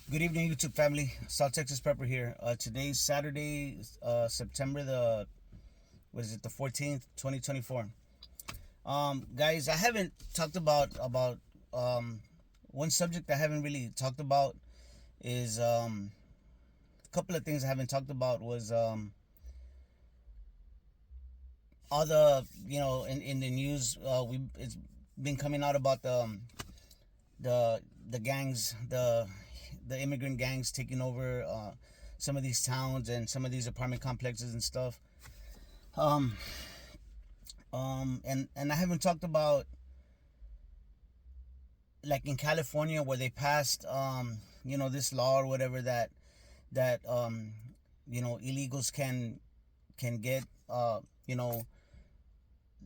Good evening, YouTube family. South Texas Prepper here. Today's Saturday, September the 14th, 2024. Guys, I haven't talked about one subject I haven't really talked about is a couple of things I haven't talked about was all the in the news we it's been coming out about the gangs, the immigrant gangs taking over some of these towns and some of these apartment complexes and stuff. Um, and I haven't talked about, like, in California where they passed this law or whatever that illegals can get you know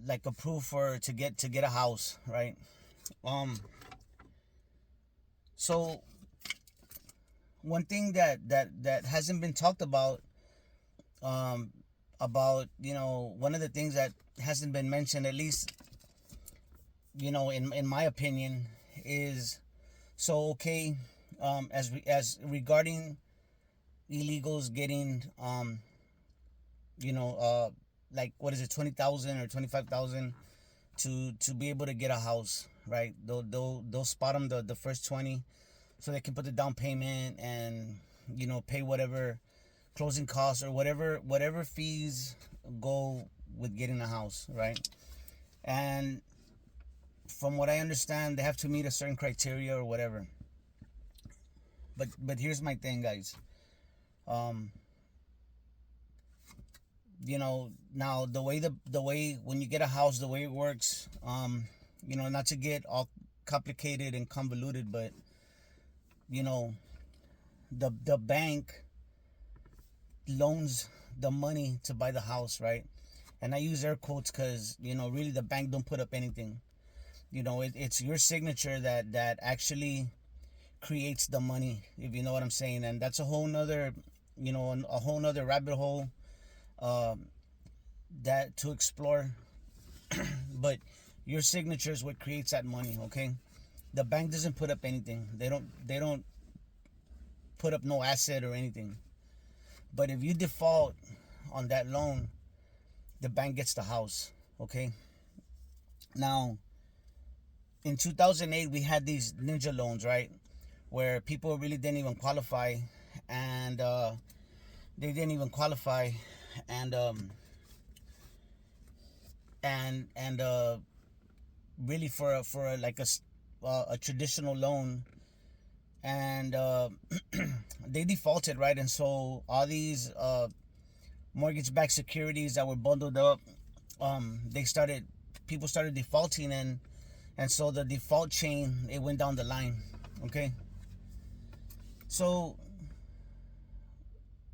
like approved for to get a house, right? Um, so one thing that hasn't been talked um about one of the things that hasn't been mentioned, at least in my opinion, is, so okay, as regarding illegals getting like, what is it, 20,000 or 25,000 to be able to get a house, right? They'll spot them the first 20, so they can put the down payment and pay whatever closing costs or whatever fees go with getting a house, right? And from what I understand, they have to meet a certain criteria or whatever. But here's my thing, guys. um Now, the way when you get a house, the way it works, not to get all complicated and convoluted, but you know the bank loans the money to buy the house, right? And I use air quotes because really the bank don't put up anything. It's your signature that actually creates the money, if you know what I'm saying. And that's a whole nother, a whole nother rabbit hole um, that to explore. But your signature is what creates that money, okay? The bank doesn't put up anything. They don't put up no asset or anything. But if you default on that loan, the bank gets the house, okay? Now, in 2008, we had these ninja loans, right? Where people really didn't even qualify, and they didn't even qualify, and really for like a traditional loan, and they defaulted, right? And so all these mortgage-backed securities that were bundled up, they started people started defaulting, and so the default chain, it went down the line, okay? So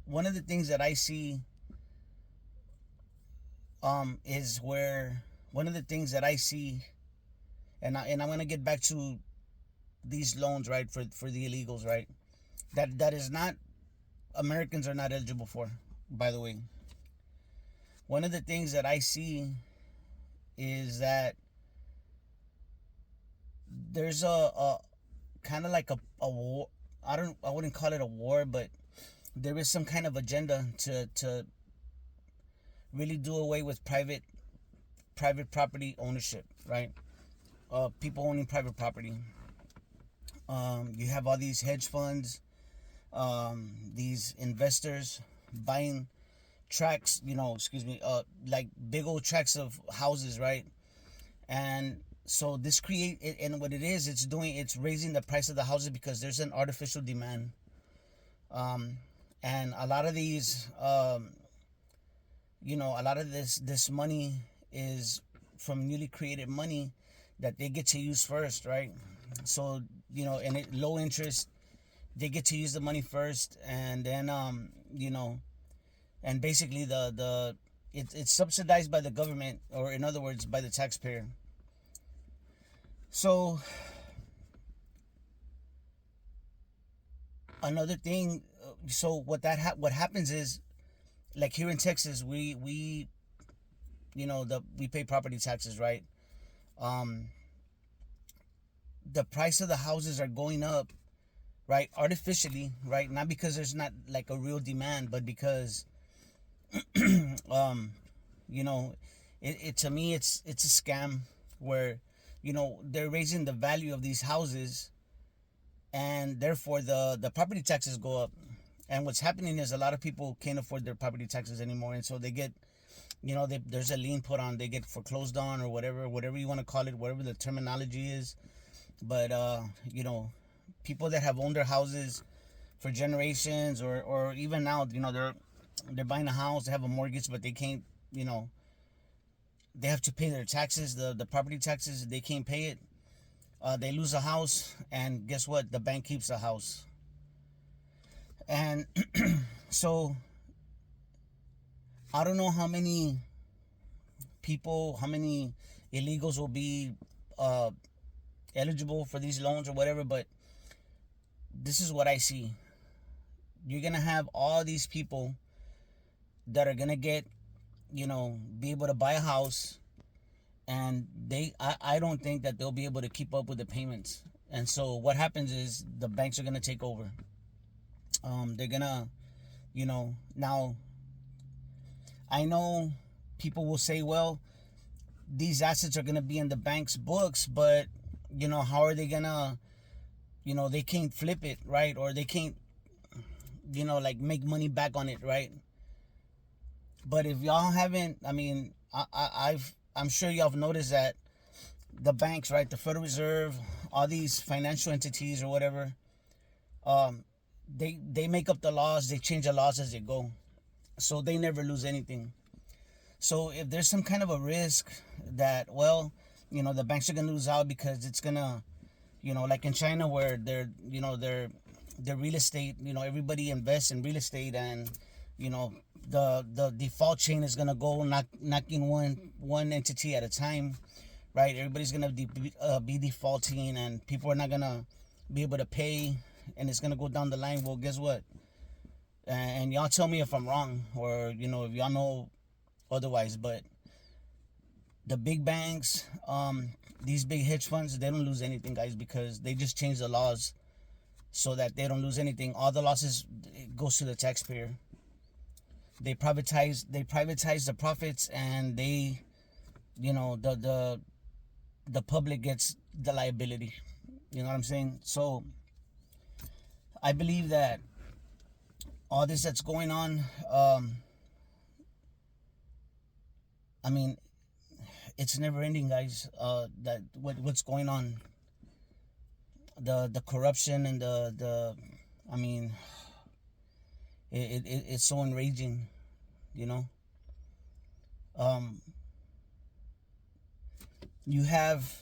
one of the things that I see is where one of the things that I see, and I'm gonna get back to these loans, right, for the illegals, right? That is not, Americans are not eligible for, by the way. One of the things that I see is that there's a kind of like a war. I wouldn't call it a war, but there is some kind of agenda to really do away with private property ownership, right? People owning private property. You have all these hedge funds, these investors buying tracts, like big old tracts of houses, right? And so this create and what it is, it's raising the price of the houses because there's an artificial demand. And a lot of these, a lot of this money is from newly created money that they get to use first, right? So and it low interest, they get to use the money first, and then and basically it's subsidized by the government, or in other words, by the taxpayer. So another thing, so what happens is, like here in Texas, we we pay property taxes, right? um the price of the houses are going up right? Artificially, right? Not because there's not like a real demand, but because, um, you know, it to me it's a scam where, they're raising the value of these houses, and therefore the property taxes go up. And what's happening is a lot of people can't afford their property taxes anymore, and so they get, there's a lien put on, they get foreclosed on, or whatever you want to call it, whatever the terminology is. But people that have owned their houses for generations, or even now, they're buying a house, they have a mortgage, but they can't, they have to pay their taxes, the property taxes, they can't pay it. They lose a house, and guess what? The bank keeps the house. And so I don't know how many people, how many illegals will be uh, eligible for these loans or whatever, but this is what I see. You're gonna have all these people that are gonna get, be able to buy a house, and I don't think that they'll be able to keep up with the payments. And so what happens is the banks are gonna take over. They're gonna, now I know people will say, well, these assets are gonna be in the bank's books, but how are they gonna, they can't flip it, right? Or they can't, like make money back on it, right? But if y'all haven't, I mean, I'm sure y'all have noticed that the banks, right, the Federal Reserve, all these financial entities or whatever, they make up the laws, they change the laws as they go, so they never lose anything. So if there's some kind of a risk that, well, the banks are gonna lose out because it's gonna, like in China, where they're real estate, everybody invests in real estate, and the default chain is gonna go knocking one entity at a time, right? Everybody's gonna be defaulting, and people are not gonna be able to pay, and it's gonna go down the line. Well, guess what? And y'all tell me if I'm wrong, or if y'all know otherwise. But the big banks, these big hedge funds, they don't lose anything, guys, because they just change the laws so that they don't lose anything. All the losses, it goes to the taxpayer. They privatize the profits, and they, the public gets the liability. You know what I'm saying? So I believe that all this that's going on, I mean, it's never ending, guys. That what's going on, the corruption, and I mean, it's so enraging, you know. You have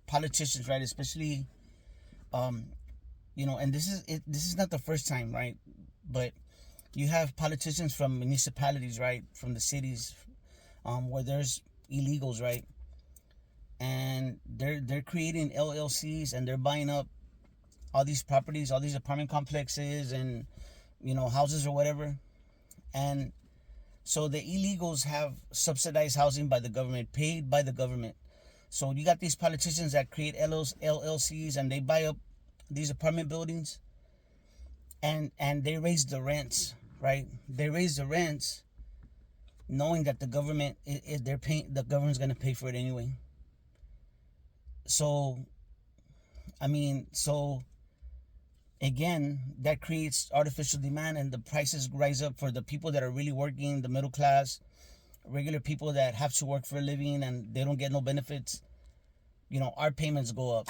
politicians, right? Especially, and this is not the first time, right? But you have politicians from municipalities, right, from the cities, where there's illegals, right, and they're creating LLCs, and they're buying up all these properties, all these apartment complexes, and houses or whatever. And so the illegals have subsidized housing by the government, paid by the government. So you got these politicians that create LLCs, and they buy up these apartment buildings, and they raise the rents, right? They raise the rents, knowing that the government, the government's gonna pay for it anyway. So, I mean, again, that creates artificial demand, and the prices rise up for the people that are really working, the middle class, regular people that have to work for a living, and they don't get no benefits. Our payments go up,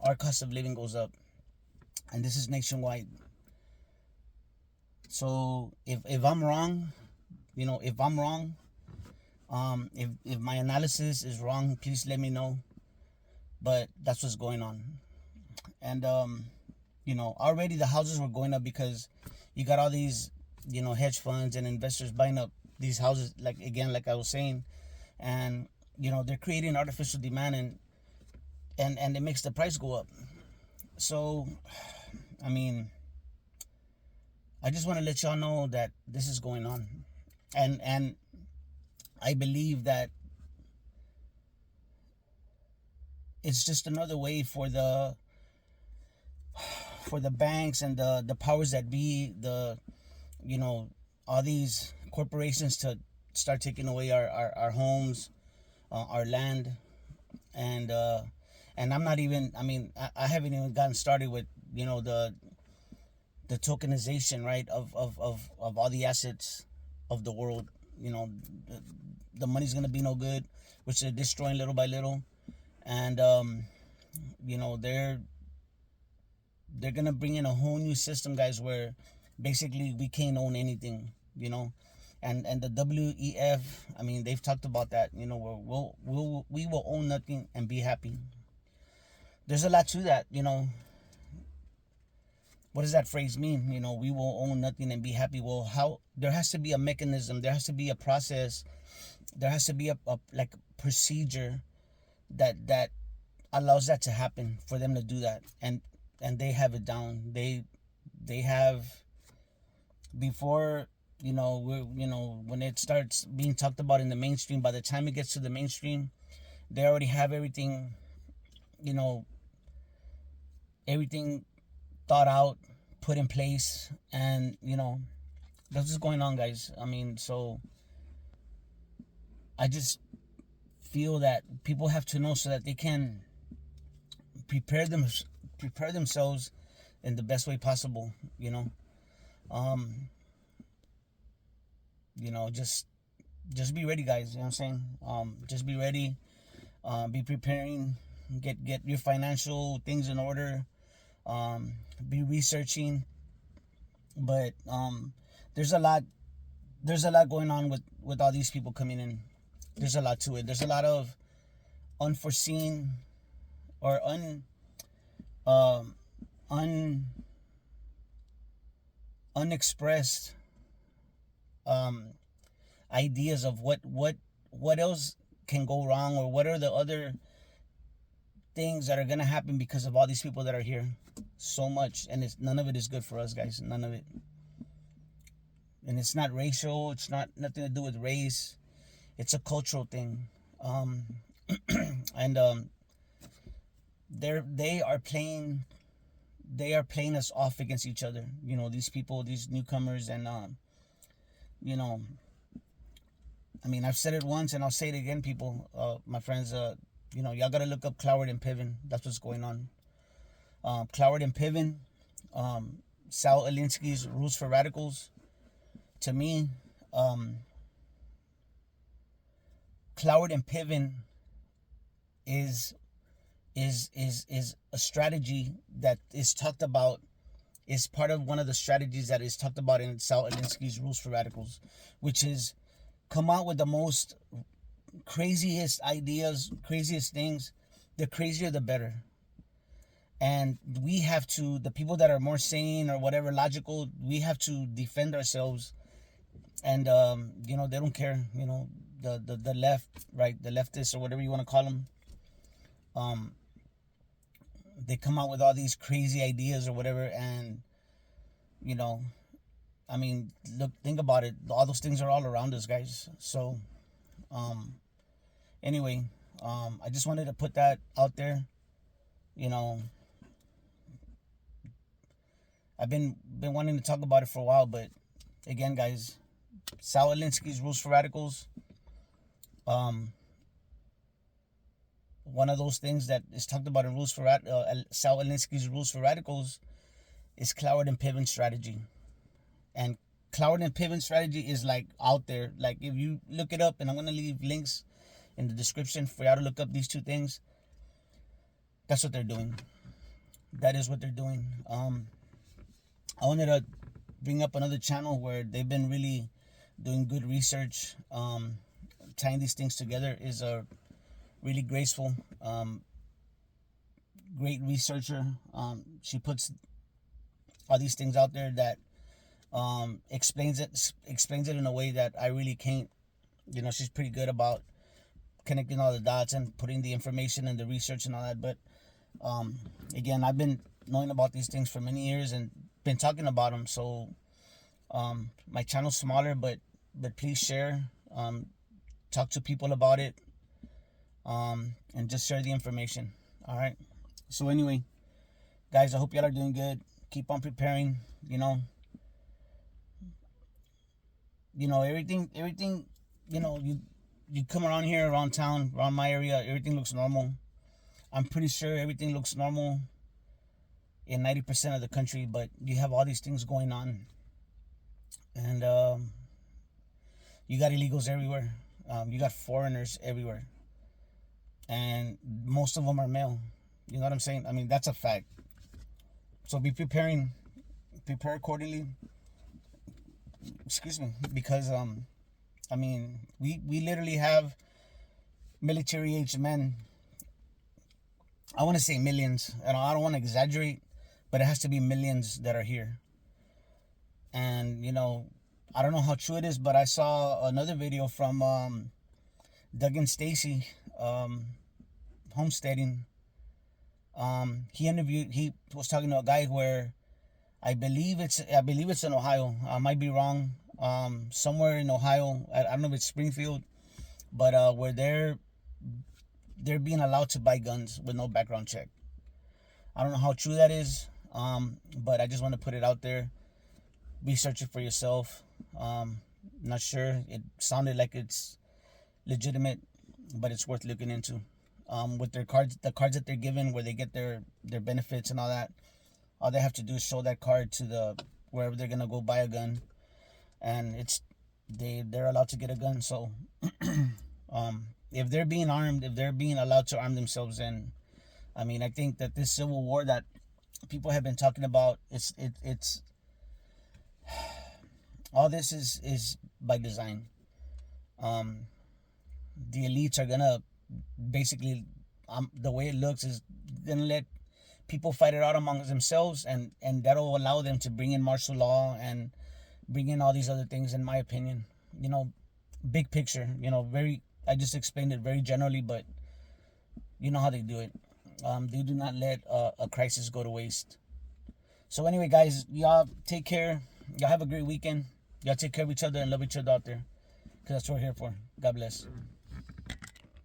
our cost of living goes up, and this is nationwide. So if I'm wrong, if I'm wrong, if my analysis is wrong, please let me know. But that's what's going on. And already the houses were going up because you got all these hedge funds and investors buying up these houses, like I was saying, and they're creating artificial demand, and it makes the price go up. So I mean, I just want to let y'all know that this is going on, and I believe that it's just another way for for the banks and the powers that be, you know, all these corporations to start taking away our homes, our land, and I'm not even. I mean, I haven't even gotten started with, you know, the tokenization, right, of all the assets of the world. You know, the money's gonna be no good, which they're destroying little by little, and you know, they're gonna bring in a whole new system, guys, where basically we can't own anything, you know. And the WEF, I mean, they've talked about that, you know, where we will own nothing and be happy. There's a lot to that, you know. What does that phrase mean? You know, we will own nothing and be happy. Well, how? There has to be a mechanism, there has to be a process, there has to be a like procedure that allows that to happen, for them to do that. And they have it down. They have, before, you know, when it starts being talked about in the mainstream, by the time it gets to the mainstream, they already have everything, you know, everything thought out, put in place. And, you know, that's what's going on, guys. I mean, so I just feel that people have to know, so that they can prepare themselves in the best way possible, you know. You know, just be ready, guys. You know what I'm saying? Just be ready. Be preparing. Get your financial things in order. Be researching. But there's a lot going on with all these people coming in. There's a lot to it. There's a lot of unforeseen or unexpressed ideas of what else can go wrong, or what are the other things that are gonna happen because of all these people that are here. So much, and it's none of it is good for us, guys. None of it. And it's not racial. It's not nothing to do with race. It's a cultural thing. And they are playing us off against each other. You know, these people, these newcomers, and you know, I mean, I've said it once and I'll say it again, people, my friends. You know, y'all gotta look up Cloward and Piven. That's what's going on. Cloward and Piven, Sal Alinskis' Rules for Radicals. To me, Cloward and Piven is a strategy that is talked about, is part of one of the strategies that is talked about in Sal Alinskis' Rules for Radicals, which is come out with the most craziest ideas, craziest things. The crazier, the better. And we have to, the people that are more sane or whatever, logical, we have to defend ourselves. And you know, they don't care. You know, the left, right, the leftists, or whatever you want to call them, they come out with all these crazy ideas or whatever. And, you know, I mean, look, think about it. All those things are all around us, guys. So anyway, I just wanted to put that out there. You know, I've been wanting to talk about it for a while, but again, guys, Sal Alinskis' Rules for Radicals. One of those things that is talked about in Sal Alinskis' Rules for Radicals is Cloward and Piven strategy. And Cloward and Piven strategy is like out there. Like, if you look it up, and I'm gonna leave links in the description for y'all to look up these two things. That's what they're doing. That is what they're doing. I wanted to bring up another channel where they've been really doing good research, tying these things together. Is a really Graceful, great researcher. She puts all these things out there that explains it in a way that I really can't. You know, she's pretty good about connecting all the dots and putting the information and the research and all that. But again, I've been knowing about these things for many years and been talking about them. So my channel's smaller, but please share, talk to people about it, and just share the information. All right. So anyway, guys, I hope y'all are doing good. keep on preparing. Everything. You come around here, around town, around my area, everything looks normal. I'm pretty sure everything looks normal in 90% of the country, but you have all these things going on, and you got illegals everywhere. You got foreigners everywhere, and most of them are male. You know what I'm saying? I mean, that's a fact. So prepare accordingly. Excuse me, because I mean, we literally have military age men. I want to say millions, and I don't want to exaggerate, but it has to be millions that are here. And I don't know how true it is, but I saw another video from Doug and Stacy homesteading. He was talking to a guy where I believe it's in Ohio. I might be wrong. Somewhere in Ohio, I don't know if it's Springfield, but where they're being allowed to buy guns with no background check. I don't know how true that is, but I just want to put it out there. Research it for yourself. Not sure. It sounded like it's legitimate, but it's worth looking into. With their cards, the cards that they're given, where they get their benefits and all that, all they have to do is show that card to wherever they're gonna go buy a gun, and they're allowed to get a gun. So, if they're being armed, if they're being allowed to arm themselves, then I mean, I think that this civil war that people have been talking about, it's all this is by design. The elites are gonna basically, the way it looks, is gonna let people fight it out among themselves, and that'll allow them to bring in martial law and bring in all these other things. In my opinion, big picture, I just explained it very generally, but you know how they do it. They do not let a crisis go to waste. So anyway, guys, y'all take care. Y'all have a great weekend. Y'all take care of each other and love each other out there, because that's what we're here for. God bless.